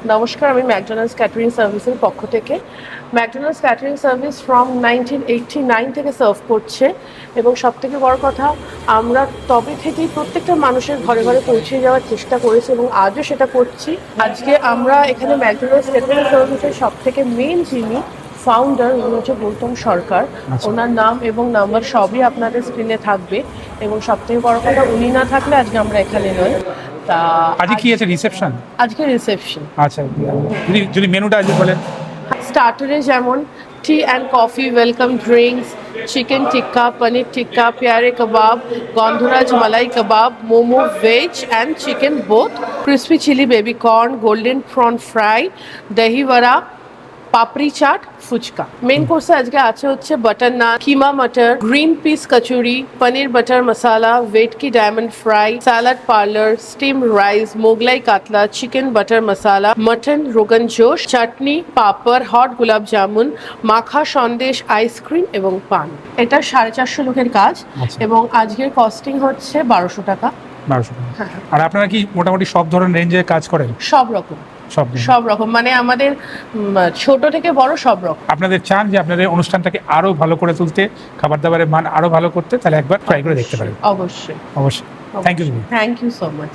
নমস্কার, আমি McDonald's catering সার্ভিসের পক্ষ থেকে। ম্যাকডোনাল্ডস ক্যাটারিং সার্ভিস ফ্রম 1989 থেকে সার্ভ করছে এবং সবথেকে বড় কথা, আমরা তবে থেকেই প্রত্যেকটা মানুষের ঘরে ঘরে পৌঁছে যাওয়ার চেষ্টা করেছি এবং আজও সেটা করছি। আজকে আমরা এখানে ম্যাকডোনাল্ডস ক্যাটারিং সার্ভিসের সবথেকে মেন যিনি ফাউন্ডার, উনি হচ্ছে গৌতম সরকার। ওনার নাম এবং নাম্বার সবই আপনাদের স্ক্রিনে থাকবে এবং সবথেকে বড় কথা, উনি না থাকলে আজকে আমরা এখানে নই। আজকে কি আছে রিসেপশন? আজকে রিসেপশন। আচ্ছা, যদি মেনুটা আজকে বলেন। স্টার্টারে যেমন tea and coffee, welcome drinks, chicken tikka, paneer tikka, পেয়ারে কাবাব, গন্ধরাজ malai kebab, momo veg and chicken both, crispy chilli baby corn, golden prawn fry, dahi vada, papdi chaat, fuchka. Main কোর্সে আজকে আছে হচ্ছে বাটার নান, কিমা মটর, গ্রিন পিস কচুরি, পনির বাটার মশালা, ভেটকি diamond fry, salad parlour, steam rice, Mughlai কাতলা, চিকেন বাটার মশালা, mutton rogan জোশ, চাটনি, পাপড়, hot গোলাপ জামুন, মাখা সন্দেশ, আইসক্রিম এবং পান। এটা 450 লোকের কাজ এবং আজকের কস্টিং হচ্ছে 1200 টাকা। 1200 টাকা। আর আপনারা কি মোটামুটি সব ধরনের রেঞ্জে কাজ করেন? সব রকম, সব রকম, মানে আমাদের ছোট থেকে বড় সব রকম। আপনাদের চান যে আপনাদের অনুষ্ঠানটাকে আরো ভালো করে তুলতে, খাবার দাবারের মান আরো ভালো করতে, তাহলে একবার ট্রাই করে দেখতে পারেন। অবশ্যই অবশ্যই। Thank you. Thank you so much.